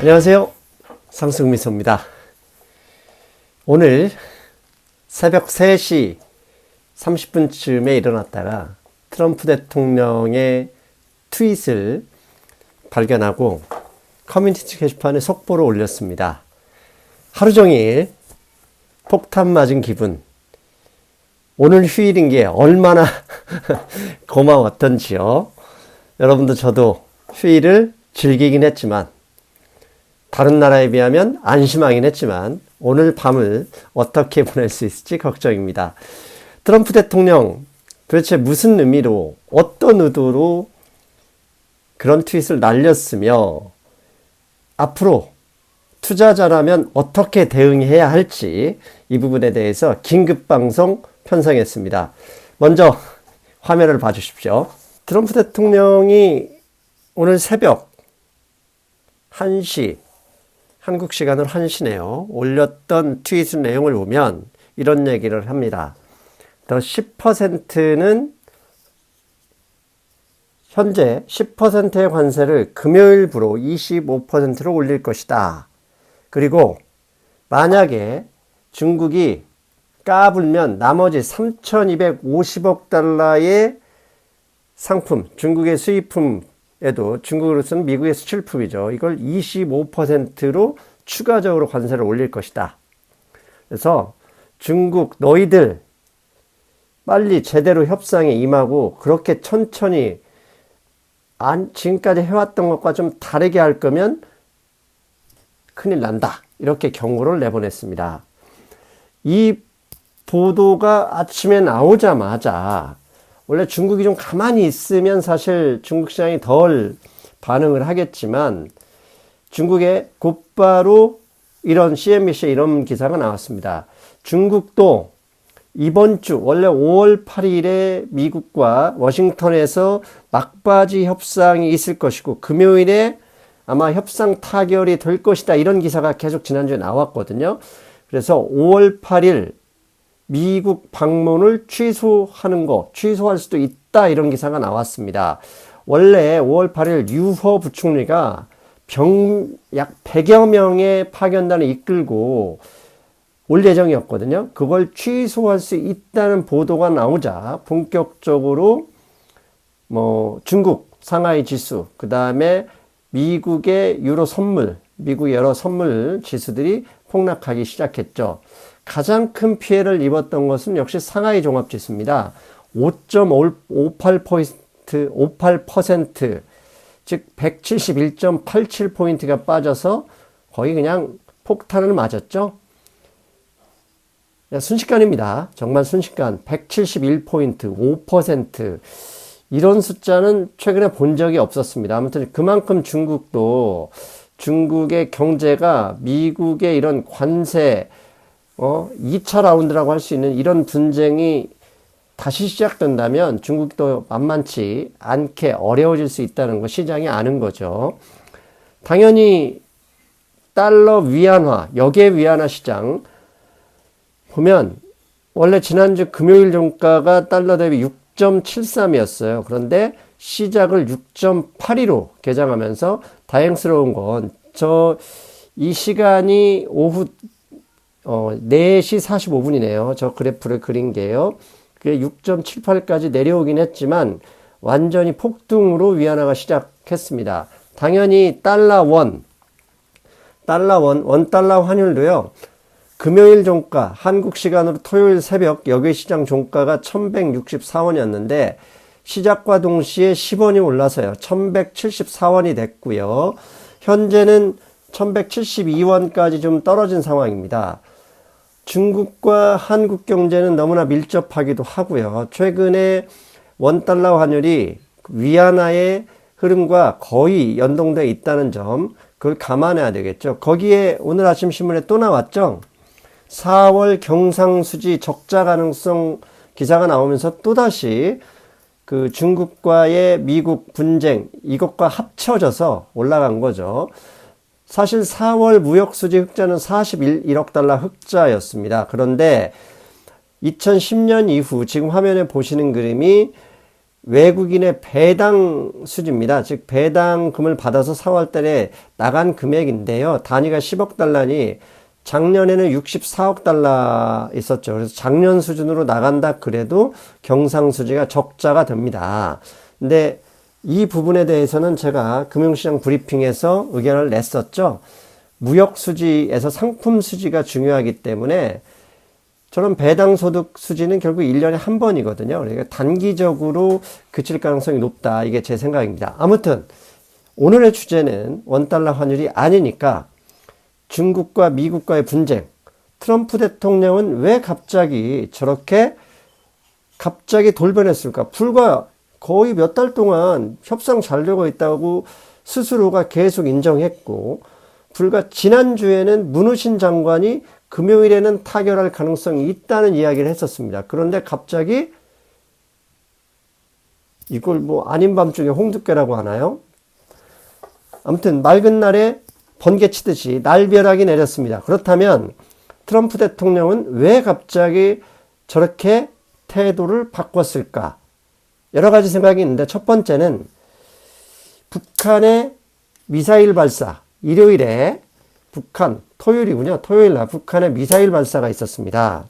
안녕하세요. 상승미소입니다. 오늘 새벽 3시 30분쯤에 일어났다가 트럼프 대통령의 트윗을 발견하고 커뮤니티 게시판에 속보를 올렸습니다. 하루 종일 폭탄 맞은 기분. 오늘 휴일인 게 얼마나 고마웠던지요. 여러분도 저도 휴일을 즐기긴 했지만, 다른 나라에 비하면 안심하긴 했지만 오늘 밤을 어떻게 보낼 수 있을지 걱정입니다. 트럼프 대통령 도대체 무슨 의미로, 어떤 의도로 그런 트윗을 날렸으며 앞으로 투자자라면 어떻게 대응해야 할지 이 부분에 대해서 긴급방송 편성했습니다. 먼저 화면을 봐주십시오. 트럼프 대통령이 오늘 새벽 1시, 한국 시간으로 1시네요. 올렸던 트윗 내용을 보면 이런 얘기를 합니다. 더 10%는 현재 10%의 관세를 금요일부로 25%로 올릴 것이다. 그리고 만약에 중국이 까불면 나머지 3,250억 달러의 상품, 중국의 수입품에도, 중국으로서는 미국의 수출품이죠. 이걸 25%로 추가적으로 관세를 올릴 것이다. 그래서 중국 너희들 빨리 제대로 협상에 임하고 그렇게 천천히 지금까지 해왔던 것과 좀 다르게 할 거면 큰일 난다. 이렇게 경고를 내보냈습니다. 이 보도가 아침에 나오자마자, 원래 중국이 좀 가만히 있으면 사실 중국 시장이 덜 반응을 하겠지만 중국에 곧바로 이런 CNBC에 이런 기사가 나왔습니다. 중국도 이번 주, 원래 5월 8일에 미국과 워싱턴에서 막바지 협상이 있을 것이고 금요일에 아마 협상 타결이 될 것이다. 이런 기사가 계속 지난주에 나왔거든요. 그래서 5월 8일 미국 방문을 취소할 수도 있다. 이런 기사가 나왔습니다. 원래 5월 8일 류허 부총리가 약 100여 명의 파견단을 이끌고 올 예정이었거든요. 그걸 취소할 수 있다는 보도가 나오자 본격적으로 중국 상하이 지수, 그 다음에 미국의 유로 선물, 미국 여러 선물 지수들이 폭락하기 시작했죠. 가장 큰 피해를 입었던 것은 역시 상하이 종합지수입니다. 5.58%, 즉 171.87포인트가 빠져서 거의 그냥 폭탄을 맞았죠. 순식간입니다. 정말 순식간 171포인트, 5%. 이런 숫자는 최근에 본 적이 없었습니다. 아무튼 그만큼 중국의 경제가 미국의 이런 관세, 2차 라운드라고 할 수 있는 이런 분쟁이 다시 시작된다면 중국도 만만치 않게 어려워질 수 있다는 거 시장이 아는 거죠. 당연히 달러 위안화, 역의 위안화 시장 보면 원래 지난주 금요일 종가가 달러 대비 6.73이었어요. 그런데 시작을 6.82로 개장하면서 다행스러운 건 이 시간이 오후 4시 45분이네요. 저 그래프를 그린 게요. 그게 6.78까지 내려오긴 했지만 완전히 폭등으로 위안화가 시작했습니다. 당연히 원 달러 환율도요. 금요일 종가, 한국 시간으로 토요일 새벽 역외시장 종가가 1164원이었는데 시작과 동시에 10원이 올라서요. 1174원이 됐고요. 현재는 1172원까지 좀 떨어진 상황입니다. 중국과 한국 경제는 너무나 밀접하기도 하고요. 최근에 원달러 환율이 위안화의 흐름과 거의 연동되어 있다는 점, 그걸 감안해야 되겠죠. 거기에 오늘 아침 신문에 또 나왔죠. 4월 경상수지 적자 가능성 기사가 나오면서 또다시 그 중국과의 미국 분쟁, 이것과 합쳐져서 올라간 거죠. 사실 4월 무역수지 흑자는 41억 달러 흑자였습니다. 그런데 2010년 이후 지금 화면에 보시는 그림이 외국인의 배당 수지입니다. 즉 배당금을 받아서 4월 달에 나간 금액인데요. 단위가 10억 달러니 작년에는 64억 달러 있었죠. 그래서 작년 수준으로 나간다 그래도 경상수지가 적자가 됩니다. 근데 이 부분에 대해서는 제가 금융시장 브리핑에서 의견을 냈었죠. 무역수지에서 상품수지가 중요하기 때문에 저런 배당소득 수지는 결국 1년에 한 번이거든요. 그러니까 단기적으로 그칠 가능성이 높다. 이게 제 생각입니다. 아무튼 오늘의 주제는 원달러 환율이 아니니까 중국과 미국과의 분쟁, 트럼프 대통령은 왜 갑자기 돌변했을까? 불과 거의 몇 달 동안 협상 잘 되고 있다고 스스로가 계속 인정했고, 불과 지난주에는 문우신 장관이 금요일에는 타결할 가능성이 있다는 이야기를 했었습니다. 그런데 갑자기 이걸 뭐 아닌 밤중에 홍두깨라고 하나요? 아무튼 맑은 날에 번개 치듯이 날벼락이 내렸습니다. 그렇다면 트럼프 대통령은 왜 갑자기 저렇게 태도를 바꿨을까? 여러 가지 생각이 있는데 첫 번째는 북한의 미사일 발사, 일요일에 토요일날 북한의 미사일 발사가 있었습니다.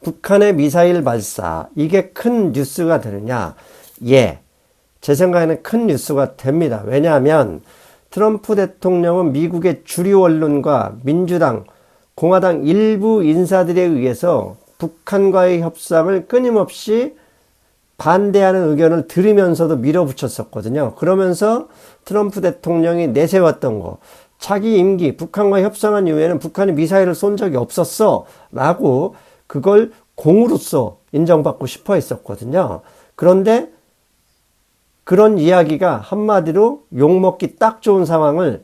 북한의 미사일 발사, 이게 큰 뉴스가 되느냐? 예, 제 생각에는 큰 뉴스가 됩니다. 왜냐하면 트럼프 대통령은 미국의 주류 언론과 민주당, 공화당 일부 인사들에 의해서 북한과의 협상을 끊임없이 반대하는 의견을 들으면서도 밀어붙였었거든요. 그러면서 트럼프 대통령이 내세웠던 거, 자기 임기 북한과 협상한 이후에는 북한이 미사일을 쏜 적이 없었어 라고 그걸 공으로서 인정받고 싶어 했었거든요. 그런데 그런 이야기가 한마디로 욕먹기 딱 좋은 상황을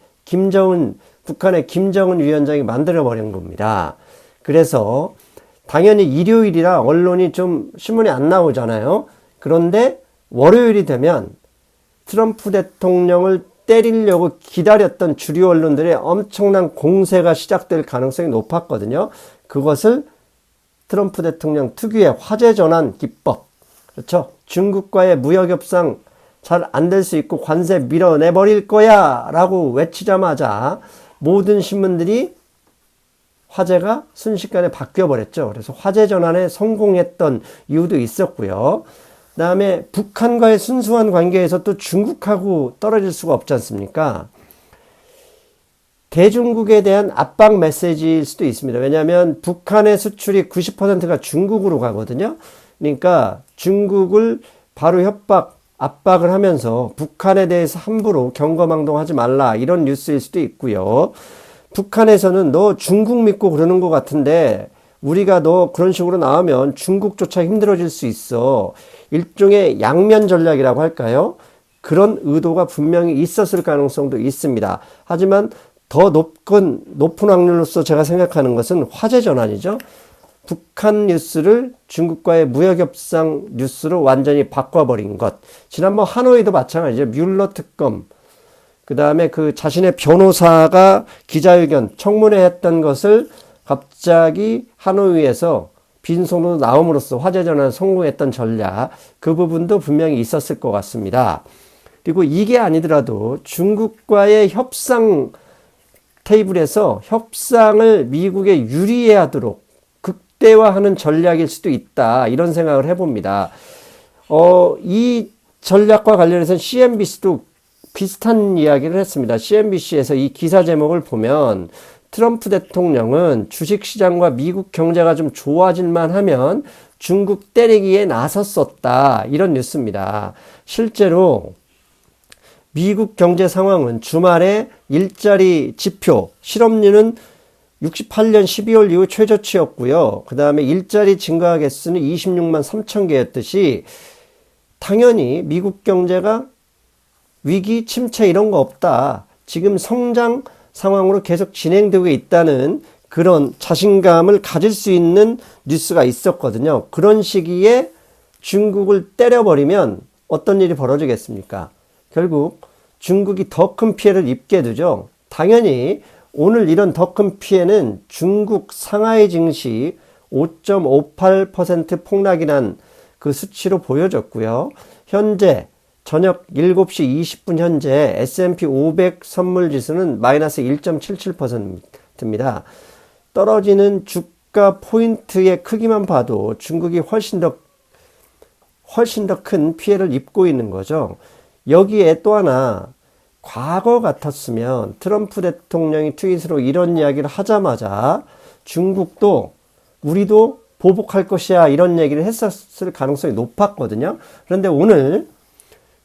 북한의 김정은 위원장이 만들어버린 겁니다. 그래서 당연히 일요일이라 언론이 좀 신문이 안 나오잖아요. 그런데 월요일이 되면 트럼프 대통령을 때리려고 기다렸던 주류 언론들의 엄청난 공세가 시작될 가능성이 높았거든요. 그것을 트럼프 대통령 특유의 화제 전환 기법, 그렇죠? 중국과의 무역 협상 잘 안 될 수 있고 관세 밀어내버릴 거야 라고 외치자마자 모든 신문들이 화제가 순식간에 바뀌어버렸죠. 그래서 화제 전환에 성공했던 이유도 있었고요. 그 다음에 북한과의 순수한 관계에서 또 중국하고 떨어질 수가 없지 않습니까? 대중국에 대한 압박 메시지일 수도 있습니다. 왜냐하면 북한의 수출이 90%가 중국으로 가거든요. 그러니까 중국을 바로 압박을 하면서 북한에 대해서 함부로 경거망동하지 말라 이런 뉴스일 수도 있고요. 북한에서는 너 중국 믿고 그러는 것 같은데 우리가 너 그런 식으로 나오면 중국조차 힘들어질 수 있어. 일종의 양면 전략이라고 할까요? 그런 의도가 분명히 있었을 가능성도 있습니다. 하지만 더 높은 확률로서 제가 생각하는 것은 화제 전환이죠. 북한 뉴스를 중국과의 무역협상 뉴스로 완전히 바꿔버린 것. 지난번 하노이도 마찬가지죠. 뮬러 특검. 그 다음에 그 자신의 변호사가 기자회견, 청문회 했던 것을 갑자기 하노이에서 빈손으로 나옴으로써 화제 전환에 성공했던 전략. 그 부분도 분명히 있었을 것 같습니다. 그리고 이게 아니더라도 중국과의 협상 테이블에서 협상을 미국에 유리해 하도록 극대화하는 전략일 수도 있다. 이런 생각을 해봅니다. 이 전략과 관련해서 CNBC도 비슷한 이야기를 했습니다. CNBC에서 이 기사 제목을 보면 트럼프 대통령은 주식시장과 미국 경제가 좀 좋아질만 하면 중국 때리기에 나섰었다. 이런 뉴스입니다. 실제로 미국 경제 상황은 주말에 일자리 지표, 실업률은 68년 12월 이후 최저치였고요. 그 다음에 일자리 증가 개수는 26만 3천 개였듯이 당연히 미국 경제가 위기, 침체 이런 거 없다. 지금 성장 상황으로 계속 진행되고 있다는 그런 자신감을 가질 수 있는 뉴스가 있었거든요. 그런 시기에 중국을 때려버리면 어떤 일이 벌어지겠습니까? 결국 중국이 더 큰 피해를 입게 되죠. 당연히 오늘 이런 더 큰 피해는 중국 상하이 증시 5.58% 폭락이 난 그 수치로 보여졌고요. 현재 저녁 7시 20분 현재 S&P 500 선물 지수는 마이너스 1.77%입니다. 떨어지는 주가 포인트의 크기만 봐도 중국이 훨씬 더 큰 피해를 입고 있는 거죠. 여기에 또 하나, 과거 같았으면 트럼프 대통령이 트윗으로 이런 이야기를 하자마자 중국도 우리도 보복할 것이야 이런 얘기를 했었을 가능성이 높았거든요. 그런데 오늘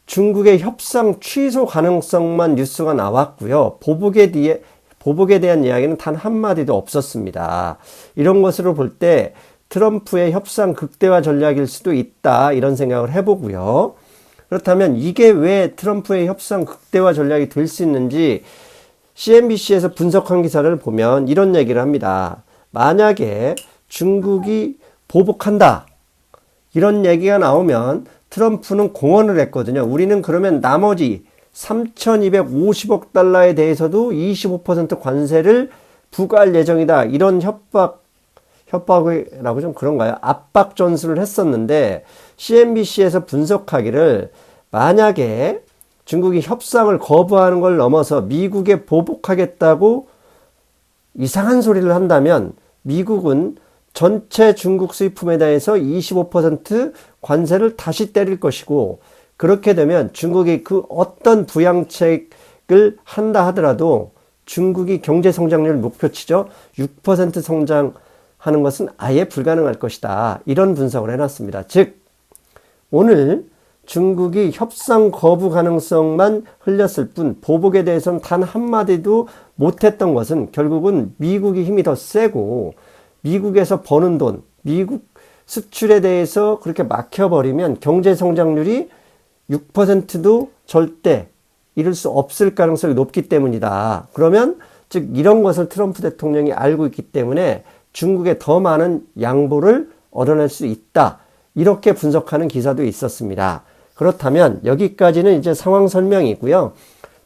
중국의 협상 취소 가능성만 뉴스가 나왔고요. 보복에 대한 이야기는 단 한마디도 없었습니다. 이런 것으로 볼 때 트럼프의 협상 극대화 전략일 수도 있다 이런 생각을 해보고요. 그렇다면 이게 왜 트럼프의 협상 극대화 전략이 될 수 있는지 CNBC에서 분석한 기사를 보면 이런 얘기를 합니다. 만약에 중국이 보복한다 이런 얘기가 나오면 트럼프는 공언을 했거든요. 우리는 그러면 나머지 3,250억 달러에 대해서도 25% 관세를 부과할 예정이다. 이런 협박이라고 좀 그런가요? 압박 전술을 했었는데 CNBC에서 분석하기를 만약에 중국이 협상을 거부하는 걸 넘어서 미국에 보복하겠다고 이상한 소리를 한다면 미국은 전체 중국 수입품에 대해서 25% 관세를 다시 때릴 것이고 그렇게 되면 중국이 그 어떤 부양책을 한다 하더라도 중국이 경제성장률 목표치죠. 6% 성장하는 것은 아예 불가능할 것이다. 이런 분석을 해놨습니다. 즉 오늘 중국이 협상 거부 가능성만 흘렸을 뿐 보복에 대해서는 단 한마디도 못했던 것은 결국은 미국이 힘이 더 세고 미국에서 버는 돈, 미국 수출에 대해서 그렇게 막혀버리면 경제성장률이 6%도 절대 이룰 수 없을 가능성이 높기 때문이다. 그러면 즉 이런 것을 트럼프 대통령이 알고 있기 때문에 중국에 더 많은 양보를 얻어낼 수 있다. 이렇게 분석하는 기사도 있었습니다. 그렇다면 여기까지는 이제 상황 설명이고요.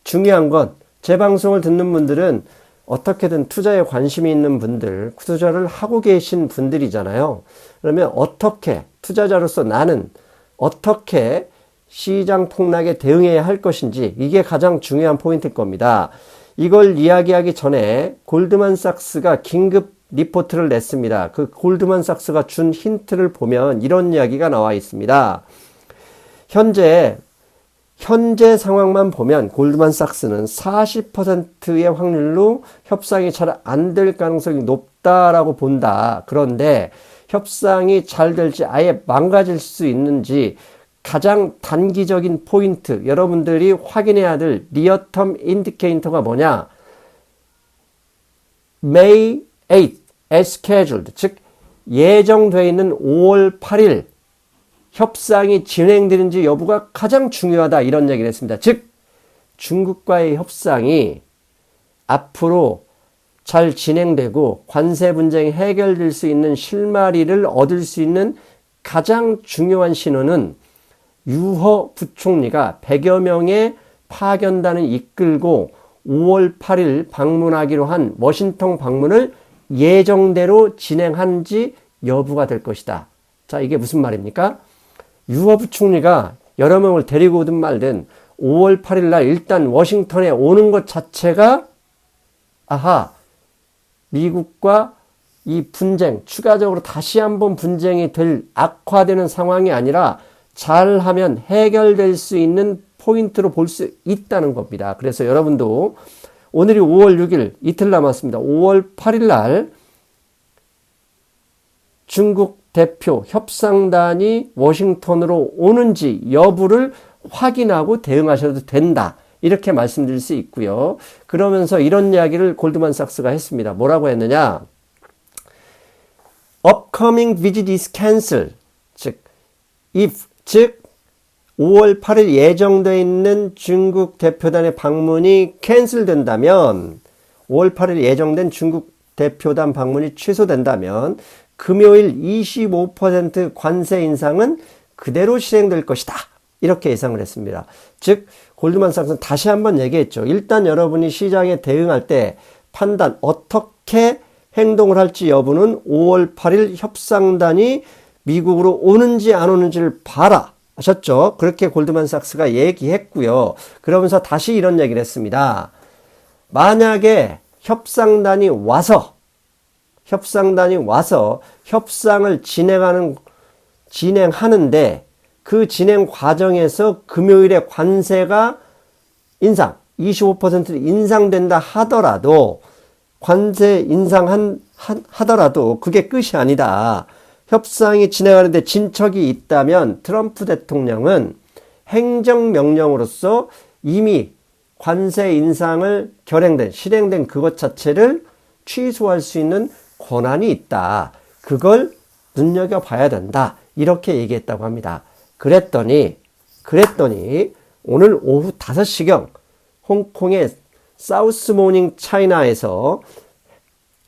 중요한 건 제 방송을 듣는 분들은 어떻게든 투자에 관심이 있는 분들, 투자를 하고 계신 분들이잖아요. 그러면 어떻게 투자자로서 나는 어떻게 시장 폭락에 대응해야 할 것인지 이게 가장 중요한 포인트일 겁니다. 이걸 이야기하기 전에 골드만삭스가 긴급 리포트를 냈습니다. 그 골드만삭스가 준 힌트를 보면 이런 이야기가 나와 있습니다. 현재 상황만 보면 골드만삭스는 40%의 확률로 협상이 잘 안 될 가능성이 높다라고 본다. 그런데 협상이 잘 될지 아예 망가질 수 있는지 가장 단기적인 포인트, 여러분들이 확인해야 될 리어텀 인디케이터가 뭐냐? May 8 as scheduled, 즉 예정되어 있는 5월 8일 협상이 진행되는지 여부가 가장 중요하다 이런 얘기를 했습니다. 즉 중국과의 협상이 앞으로 잘 진행되고 관세 분쟁이 해결될 수 있는 실마리를 얻을 수 있는 가장 중요한 신호는 유허 부총리가 100여 명의 파견단을 이끌고 5월 8일 방문하기로 한 워싱턴 방문을 예정대로 진행한지 여부가 될 것이다. 자, 이게 무슨 말입니까? 유허 부총리가 여러 명을 데리고 오든 말든 5월 8일 날 일단 워싱턴에 오는 것 자체가 미국과 이 분쟁, 추가적으로 다시 한번 분쟁이 악화되는 상황이 아니라 잘하면 해결될 수 있는 포인트로 볼 수 있다는 겁니다. 그래서 여러분도 오늘이 5월 6일 이틀 남았습니다. 5월 8일 날 중국 대표 협상단이 워싱턴으로 오는지 여부를 확인하고 대응하셔도 된다. 이렇게 말씀드릴 수 있고요. 그러면서 이런 이야기를 골드만삭스가 했습니다. 뭐라고 했느냐? Upcoming visit is cancelled. 즉 5월 8일 예정되어 있는 중국 대표단의 방문이 캔슬된다면 5월 8일 예정된 중국 대표단 방문이 취소된다면 금요일 25% 관세 인상은 그대로 실행될 것이다. 이렇게 예상을 했습니다. 즉 골드만삭스는 다시 한번 얘기했죠. 일단 여러분이 시장에 대응할 때 판단 어떻게 행동을 할지 여부는 5월 8일 협상단이 미국으로 오는지 안 오는지를 봐라 하셨죠. 그렇게 골드만삭스가 얘기했고요. 그러면서 다시 이런 얘기를 했습니다. 만약에 협상단이 와서 협상을 진행하는데 그 진행 과정에서 금요일에 관세가 25% 인상된다 하더라도 관세 하더라도 그게 끝이 아니다. 협상이 진행하는데 진척이 있다면 트럼프 대통령은 행정명령으로서 이미 관세 인상을 실행된 그것 자체를 취소할 수 있는 권한이 있다. 그걸 눈여겨봐야 된다. 이렇게 얘기했다고 합니다. 그랬더니 오늘 오후 5시경 홍콩의 사우스 모닝 차이나에서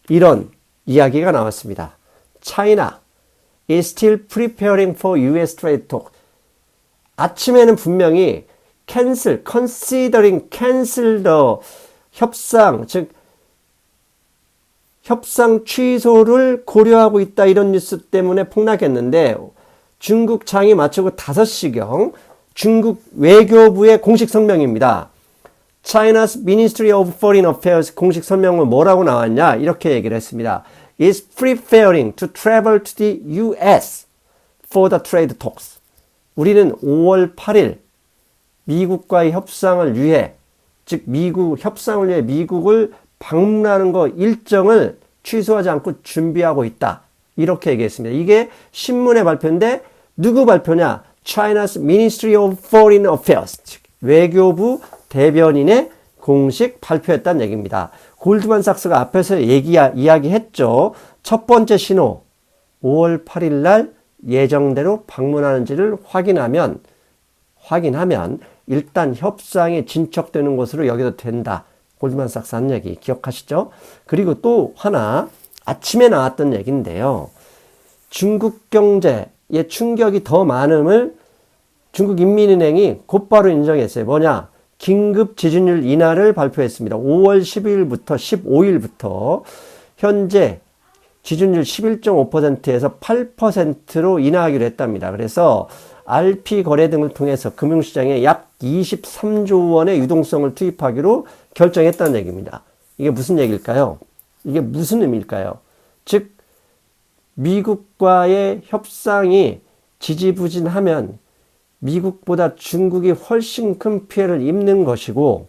이런 이야기가 나왔습니다. China is still preparing for US trade talk. 아침에는 분명히 considering cancel the 협상 취소를 고려하고 있다 이런 뉴스 때문에 폭락했는데 중국 장이 마치고 5시경 중국 외교부의 공식 성명입니다. China's Ministry of Foreign Affairs 공식 성명은 뭐라고 나왔냐? 이렇게 얘기를 했습니다. is preparing to travel to the US for the trade talks. 우리는 5월 8일 미국과의 협상을 위해 협상을 위해 미국을 방문하는 거 일정을 취소하지 않고 준비하고 있다. 이렇게 얘기했습니다. 이게 신문의 발표인데 누구 발표냐? China's Ministry of Foreign Affairs, 외교부 대변인의 공식 발표했다는 얘기입니다. 골드만삭스가 앞에서 이야기했죠. 첫 번째 신호, 5월 8일 날 예정대로 방문하는지를 확인하면 일단 협상이 진척되는 것으로 여겨도 된다. 골드만삭스 한 얘기 기억하시죠? 그리고 또 하나 아침에 나왔던 얘기인데요. 중국 경제의 충격이 더 많음을 중국인민은행이 곧바로 인정했어요. 뭐냐? 긴급 지준율 인하를 발표했습니다. 5월 12일부터 15일부터 현재 지준율 11.5%에서 8%로 인하하기로 했답니다. 그래서 RP 거래 등을 통해서 금융시장에 약 23조 원의 유동성을 투입하기로 결정했다는 얘기입니다. 이게 무슨 얘기일까요? 이게 무슨 의미일까요? 즉 미국과의 협상이 지지부진하면 미국보다 중국이 훨씬 큰 피해를 입는 것이고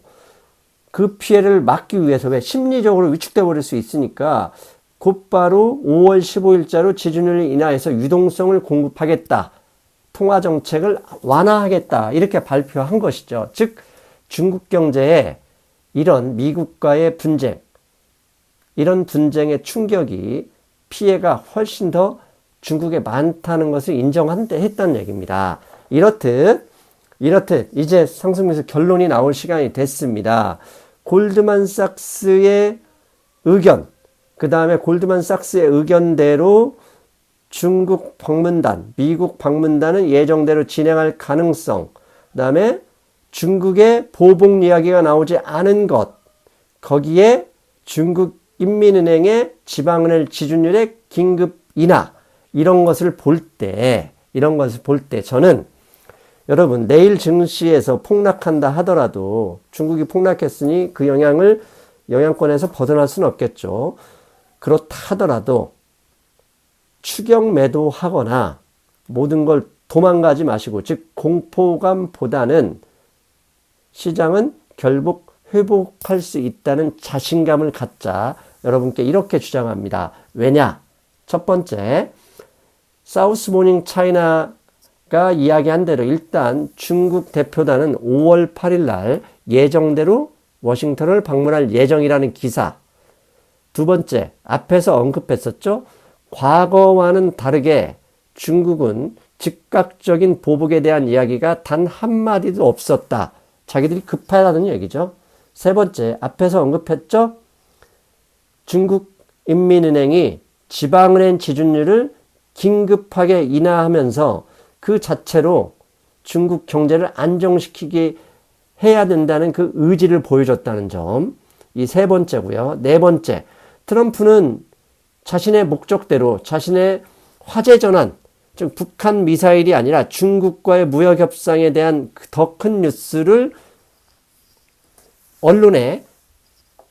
그 피해를 막기 위해서 왜 심리적으로 위축돼 버릴 수 있으니까 곧바로 5월 15일자로 지준율을 인하해서 유동성을 공급하겠다. 통화정책을 완화하겠다. 이렇게 발표한 것이죠. 즉 중국 경제에 이런 미국과의 분쟁, 이런 분쟁의 충격이 피해가 훨씬 더 중국에 많다는 것을 인정했다는 얘기입니다. 이렇듯 이제 상승에서 결론이 나올 시간이 됐습니다. 골드만삭스의 의견, 그 다음에 골드만삭스의 의견대로 중국 방문단, 미국 방문단은 예정대로 진행할 가능성, 그 다음에 중국의 보복 이야기가 나오지 않은 것, 거기에 중국 인민은행의 지방은행 지준율의 긴급 인하, 이런 것을 볼 때 저는 여러분 내일 증시에서 폭락한다 하더라도 중국이 폭락했으니 그 영향권에서 벗어날 수는 없겠죠. 그렇다 하더라도 추격 매도하거나 모든 걸 도망가지 마시고, 즉 공포감보다는 시장은 결국 회복할 수 있다는 자신감을 갖자. 여러분께 이렇게 주장합니다. 왜냐? 첫 번째, 사우스 모닝 차이나가 이야기한 대로 일단 중국 대표단은 5월 8일 날 예정대로 워싱턴을 방문할 예정이라는 기사. 두 번째, 앞에서 언급했었죠. 과거와는 다르게 중국은 즉각적인 보복에 대한 이야기가 단 한마디도 없었다. 자기들이 급하다는 얘기죠. 세 번째, 앞에서 언급했죠. 중국 인민은행이 지방은행 지준율을 긴급하게 인하하면서 그 자체로 중국 경제를 안정시키게 해야 된다는 그 의지를 보여줬다는 점. 이 세 번째고요. 네 번째, 트럼프는 자신의 목적대로 자신의 화제 전환, 즉 북한 미사일이 아니라 중국과의 무역 협상에 대한 더 큰 뉴스를 언론에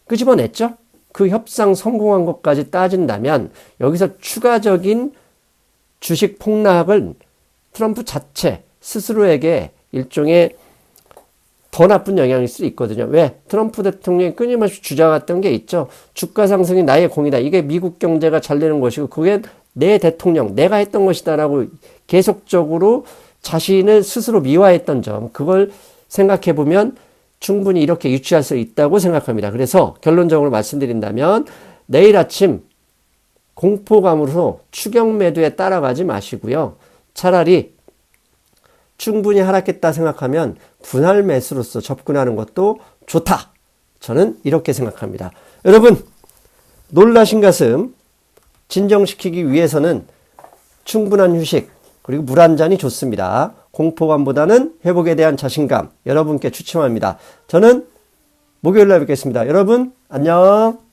끄집어냈죠. 그 협상 성공한 것까지 따진다면 여기서 추가적인 주식 폭락을 트럼프 자체 스스로에게 일종의 더 나쁜 영향일 수 있거든요. 왜? 트럼프 대통령이 끊임없이 주장했던 게 있죠. 주가 상승이 나의 공이다. 이게 미국 경제가 잘 되는 것이고 그게 내 대통령, 내가 했던 것이다라고 계속적으로 자신을 스스로 미화했던 점, 그걸 생각해 보면 충분히 이렇게 유추할 수 있다고 생각합니다. 그래서 결론적으로 말씀드린다면 내일 아침 공포감으로 추격 매도에 따라가지 마시고요. 차라리 충분히 하락했다 생각하면 분할 매수로서 접근하는 것도 좋다. 저는 이렇게 생각합니다. 여러분, 놀라신 가슴 진정시키기 위해서는 충분한 휴식 그리고 물 한 잔이 좋습니다. 공포감보다는 회복에 대한 자신감 여러분께 추천합니다. 저는 목요일날 뵙겠습니다. 여러분 안녕.